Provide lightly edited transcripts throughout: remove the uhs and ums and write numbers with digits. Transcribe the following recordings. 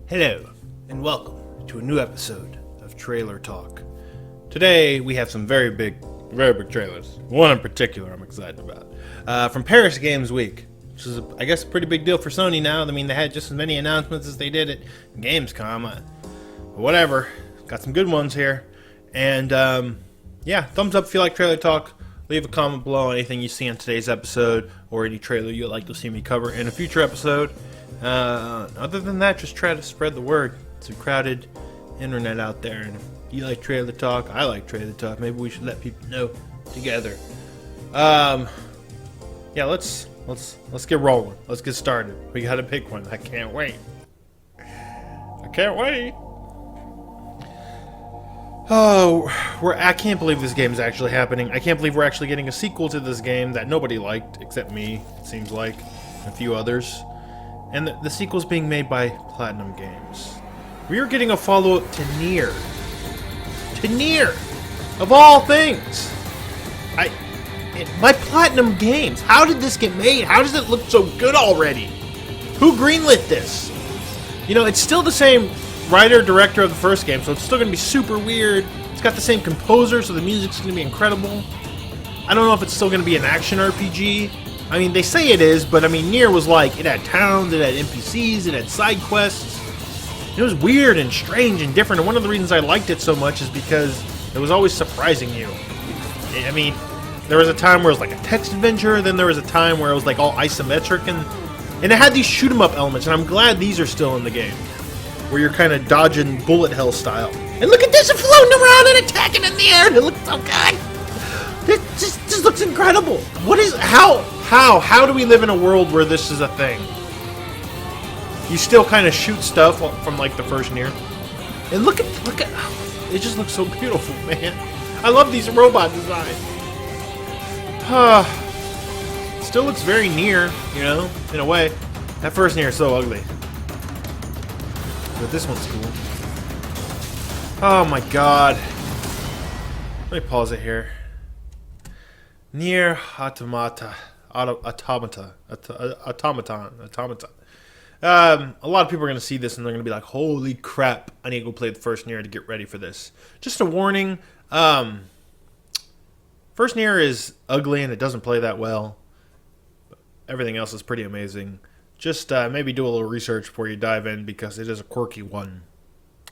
Hello, and welcome to a new episode of Trailer Talk. Today, we have some very big trailers. One in particular I'm excited about. From Paris Games Week, which is, I guess, a pretty big deal for Sony now. I mean, they had just as many announcements as they did at Gamescom. Whatever. Got some good ones here. And, yeah, thumbs up if you like Trailer Talk. Leave a comment below on anything you see on today's episode or any trailer you'd like to see me cover in a future episode. Other than that, just try to spread the word. It's a crowded internet out there, and if you like Trailer Talk, I like Trailer Talk. Maybe we should let people know together. Yeah, let's get rolling. Let's get started. We gotta pick one. I can't wait. I can't wait. Oh, I can't believe this game is actually happening. I can't believe we're actually getting a sequel to this game that nobody liked, except me, it seems like, and a few others. And the sequel's being made by Platinum Games. We are getting a follow-up to Nier. To Nier! Of all things! By Platinum Games. How did this get made? How does it look so good already? Who greenlit this? You know, it's still the same writer-director of the first game, so it's still going to be super weird. It's got the same composer, so the music's going to be incredible. I don't know if it's still going to be an action RPG. I mean, they say it is, but I mean, Nier was like, it had towns, it had NPCs, it had side quests. It was weird and strange and different, and one of the reasons I liked it so much is because it was always surprising you. I mean, there was a time where it was like a text adventure, then there was a time where it was like all isometric, and it had these shoot-'em-up elements, and I'm glad these are still in the game, where you're kind of dodging bullet hell style. And look at this, it's floating around and attacking in the air, and it looks so good! It just looks incredible! What is, how do we live in a world where this is a thing? You still kind of shoot stuff from like the first Nier. And look at, it just looks so beautiful, man. I love these robot designs. Still looks very Nier, you know, in a way. That first Nier is so ugly. But this one's cool. Oh my god. Let me pause it here. Nier Automata. Automata. A lot of people are going to see this and they're going to be like, holy crap, I need to go play the first Nier to get ready for this. Just a warning, first Nier is ugly and it doesn't play that well. Everything else is pretty amazing. Just maybe do a little research before you dive in, because it is a quirky one.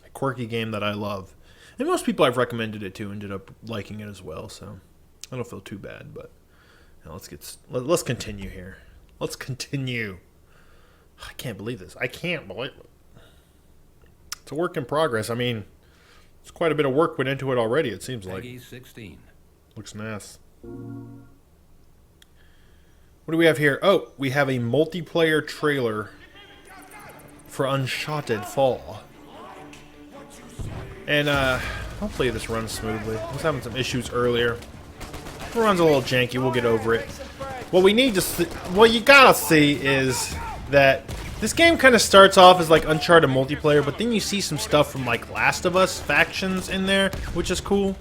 A quirky game that I love. And most people I've recommended it to ended up liking it as well, so I don't feel too bad, but you know, let's continue here. Let's continue. I can't believe this. I can't believe it. It's a work in progress. I mean, it's quite a bit of work went into it already, it seems like. 16. Looks nice. What do we have here? Oh, we have a multiplayer trailer for Uncharted Fall. And hopefully this runs smoothly. I was having some issues earlier. It runs a little janky, we'll get over it. What we need to see, what you gotta see is that this game kind of starts off as like Uncharted multiplayer, but then you see some stuff from like Last of Us factions in there, which is cool.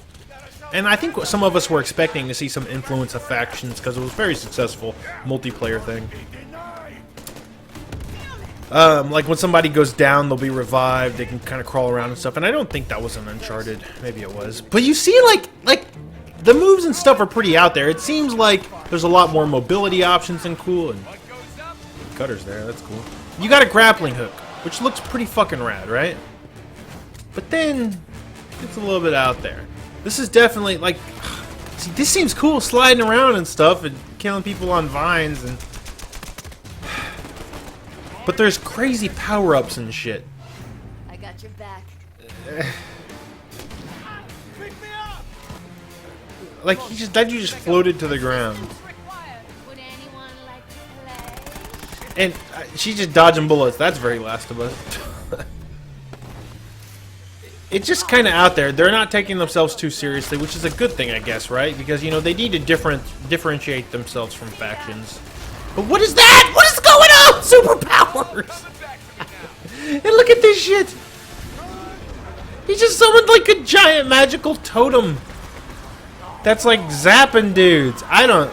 And I think some of us were expecting to see some influence of factions because it was a very successful multiplayer thing. Like when somebody goes down, they'll be revived, they can kind of crawl around and stuff. And I don't think that was an Uncharted. Maybe it was. But you see, like the moves and stuff are pretty out there. It seems like there's a lot more mobility options and cool. And cutter's there, that's cool. You got a grappling hook, which looks pretty fucking rad, right? But then it's a little bit out there. This is definitely like, see, this seems cool, sliding around and stuff and killing people on vines and. But there's crazy power-ups and shit. I got your back. Like that you just floated to the ground. Would anyone like to play? And she's just dodging bullets. That's very Last of Us. It's just kind of out there. They're not taking themselves too seriously, which is a good thing, I guess, right? Because, you know, they need to differentiate themselves from factions. But what is that? What is going on? Superpowers! And look at this shit! He just summoned like a giant magical totem. That's like zapping dudes. I don't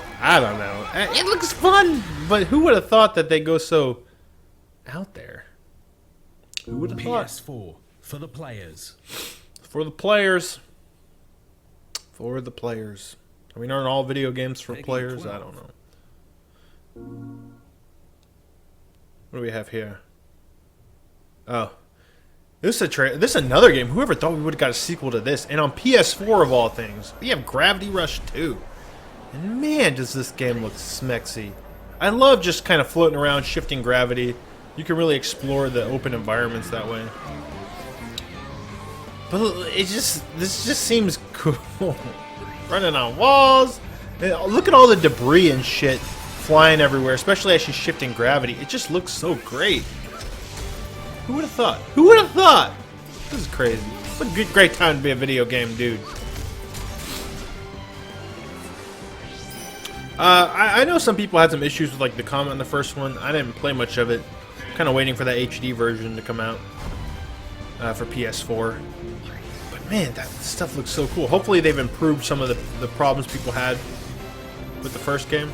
know. It looks fun, but who would have thought that they go so out there? Who would have thought? PS4 for the players. For the players. For the players. I mean, aren't all video games for Peggy players? 12. I don't know. What do we have here? Oh. This is another game. Whoever thought we would have got a sequel to this? And on PS4 of all things. We have Gravity Rush 2. And man, does this game look smexy. I love just kind of floating around, shifting gravity. You can really explore the open environments that way. But this just seems cool. Running on walls. Look at all the debris and shit flying everywhere, especially as she's shifting gravity. It just looks so great. Who would have thought? Who would have thought? This is crazy. What a great time to be a video game dude. I know some people had some issues with like the comment on the first one. I didn't play much of it. Kind of waiting for that HD version to come out for PS4. But man, that stuff looks so cool. Hopefully they've improved some of the problems people had with the first game.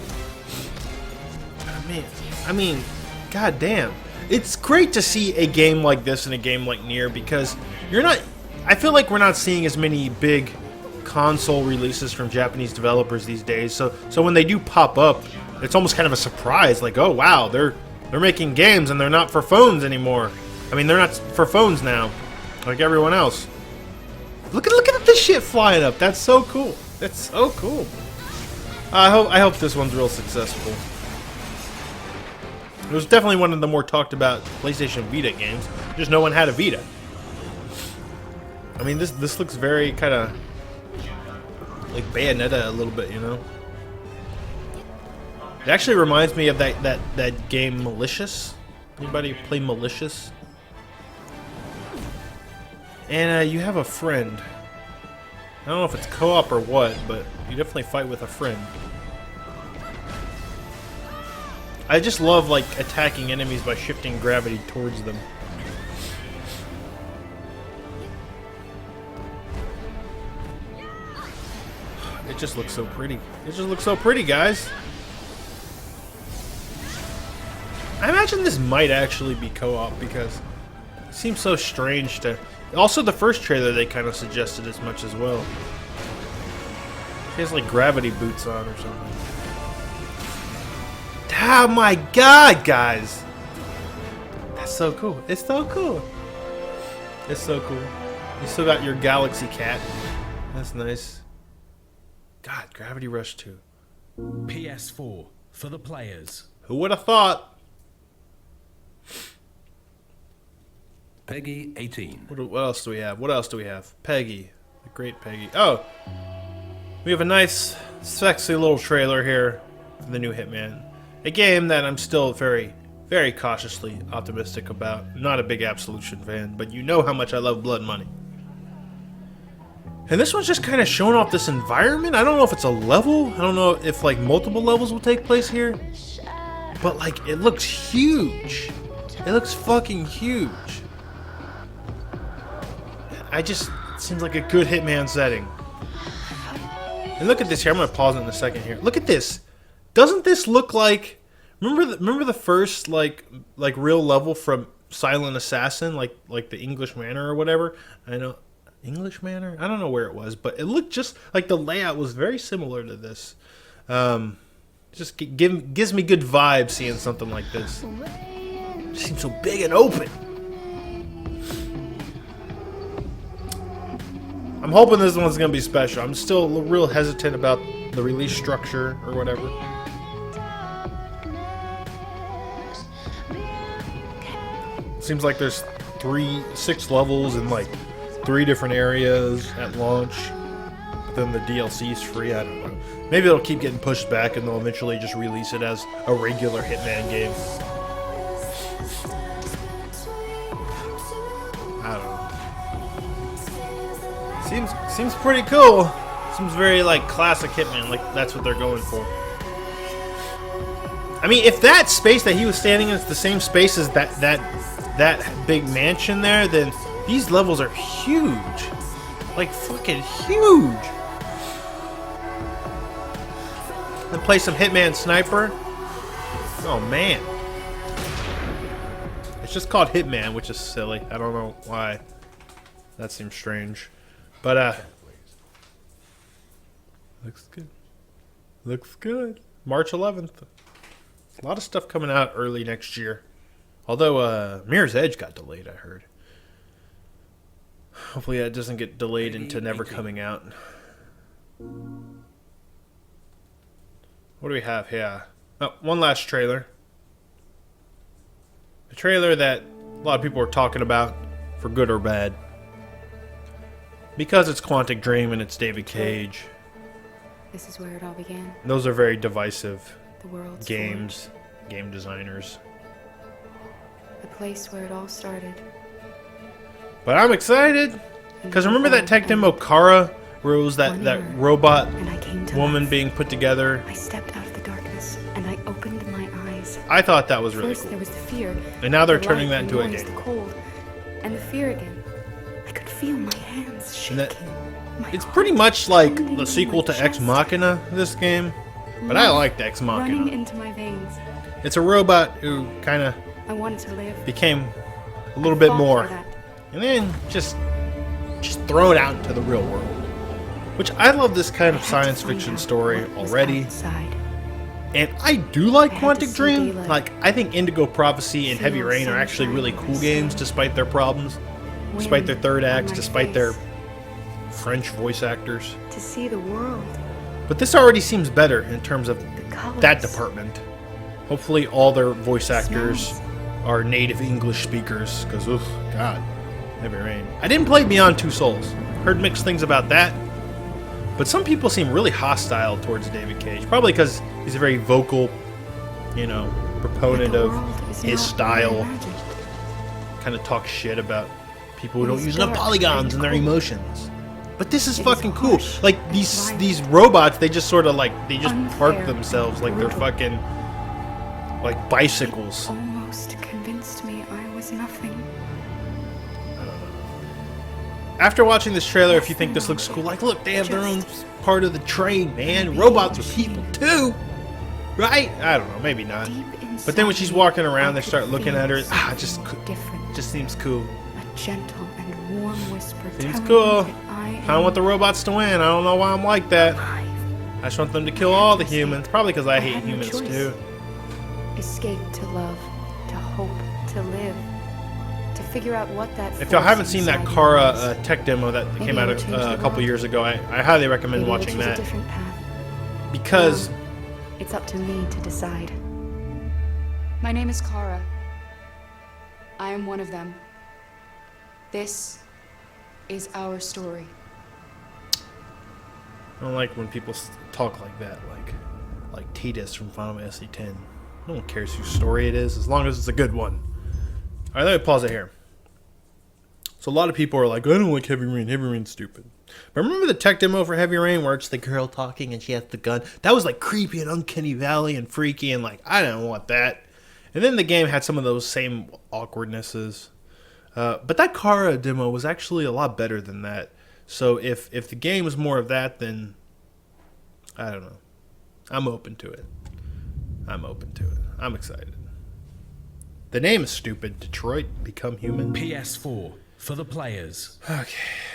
Man, I mean, goddamn. It's great to see a game like this in a game like Nier because I feel like we're not seeing as many big console releases from Japanese developers these days. So when they do pop up, it's almost kind of a surprise. Like, oh wow, they're making games and they're not for phones anymore. I mean, they're not for phones now, like everyone else. Look at this shit flying up. That's so cool. That's so cool. I hope this one's real successful. It was definitely one of the more talked about PlayStation Vita games. Just no one had a Vita. I mean, this looks very kind of like Bayonetta a little bit, you know. It actually reminds me of that game Malicious. Anybody play Malicious? And you have a friend. I don't know if it's co-op or what, but you definitely fight with a friend. I just love like attacking enemies by shifting gravity towards them. It just looks so pretty. It just looks so pretty, guys. I imagine this might actually be co-op because it seems so strange to... Also, the first trailer they kind of suggested as much as well. He has like gravity boots on or something. Oh my god, guys! That's so cool. It's so cool. It's so cool. You still got your Galaxy Cat. That's nice. God, Gravity Rush 2. PS4 for the players. Who would have thought? Peggy 18. What else do we have? What else do we have? Peggy. The great Peggy. Oh! We have a nice, sexy little trailer here for the new Hitman. A game that I'm still very, very cautiously optimistic about. I'm not a big Absolution fan, but you know how much I love Blood Money. And this one's just kind of showing off this environment. I don't know if it's a level. I don't know if like multiple levels will take place here. But like, it looks huge. It looks fucking huge. It seems like a good Hitman setting. And look at this here. I'm gonna pause it in a second here. Look at this. Doesn't this look like? Remember the first like real level from Silent Assassin, like the English Manor or whatever. I know English Manor. I don't know where it was, but it looked just like the layout was very similar to this. Just gives me good vibes seeing something like this. It seems so big and open. I'm hoping this one's gonna be special. I'm still real hesitant about the release structure or whatever. Seems like there's 6 levels in like 3 different areas at launch. But then the DLC's free. I don't know. Maybe it'll keep getting pushed back and they'll eventually just release it as a regular Hitman game. I don't know. Seems pretty cool. Seems very like classic Hitman, like that's what they're going for. I mean, if that space that he was standing in is the same space as that big mansion there, then these levels are huge. Like fucking huge. Then play some Hitman Sniper. Oh man. It's just called Hitman, which is silly. I don't know why. That seems strange. But, looks good. Looks good. March 11th. A lot of stuff coming out early next year. Although, Mirror's Edge got delayed, I heard. Hopefully that doesn't get delayed into never coming out. What do we have here? Oh, one last trailer. A trailer that a lot of people are talking about, for good or bad. Because it's Quantic Dream and it's David Cage. This is where it all began. Those are very divisive The world's games, game designers. forge. The place where it all started. But I'm excited. Because remember that tech demo, Kara, where it was that robot And I came to woman life. being put together? I stepped out of the darkness and I opened my eyes. I thought that was really First cool. there was the fear. And now they're the turning light, that the into a noise, game. The cold, and the fear again. I could feel my hands shaking. And that- my It's heart pretty much like pounding the in sequel my to Ex chest. Machina, this game. But I liked Ex Running Machina. into my veins. It's a robot who kind of I wanted to live. became a little I bit fought more. for that. And then just thrown out into the real world. Which I love this kind of I had to science find fiction out story what was already. outside. And I do like I had to Quantic see Dream. daylight. Like, I think Indigo Prophecy and Feel Heavy Rain are actually really sunshine cool on my games skin. despite their problems. Despite their Wind third on acts, my despite their face. French voice actors. To see the world. But this already seems better in terms of The colors. that department. Hopefully all their voice actors Smells. are native English speakers, because, ugh, God, Heavy Rain. I didn't play Beyond Two Souls. Heard mixed things about that. But some people seem really hostile towards David Cage. Probably because he's a very vocal, proponent The of world is his not what I style. imagined. Kind of talk shit about people who It don't is use enough dark polygons and in their cold. emotions. But this is It is fucking cool. harsh Like and these violent. robots, they just sort of they just park Unfair themselves like they're brutal. fucking like bicycles. Almost convinced me I was nothing. After watching this trailer, if you think this looks cool, like look, they have their own part of the train, man. Robots are people too, right? I don't know, maybe not. Deep But then when inside she's me, walking around, I they could start looking at her. feel Ah, something different. just seems cool. A gentle and warm whisper Seems telling cool. me that I I don't want the robots to win. I don't know why I'm like that. I just want them to kill all the humans. Probably because I hate had no humans choice. too. Escape to love, to hope, to live, to figure out what that. If y'all force haven't seen that inside you Kara is. tech demo that Maybe came out it'll change the a couple world. years ago, I highly recommend Maybe I'll watching choose a that different path. because It's up to me to decide. My name is Kara. I am one of them. This is our story. I don't like when people talk like that, like Titus from Final Fantasy X. No one cares whose story it is, as long as it's a good one. All right, let me pause it here. So a lot of people are like, I don't like Heavy Rain. Heavy Rain's stupid. But remember the tech demo for Heavy Rain where it's the girl talking and she has the gun? That was like creepy and uncanny valley and freaky and like, I don't want that. And then the game had some of those same awkwardnesses. But that Kara demo was actually a lot better than that. So if the game is more of that, then I don't know. I'm open to it. I'm excited. The name is stupid. Detroit Become Human. PS4 for the players. Okay,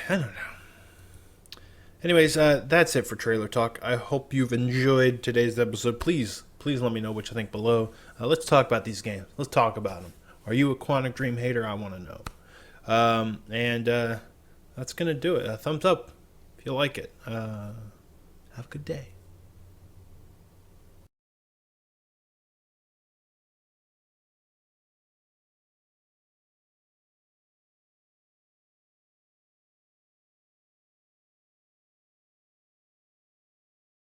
I don't know. Anyways, that's it for Trailer Talk. I hope you've enjoyed today's episode. Please let me know what you think below. Let's talk about these games. Let's talk about them. Are you a Quantic Dream hater? I want to know. And that's going to do it. A thumbs up if you like it. Have a good day.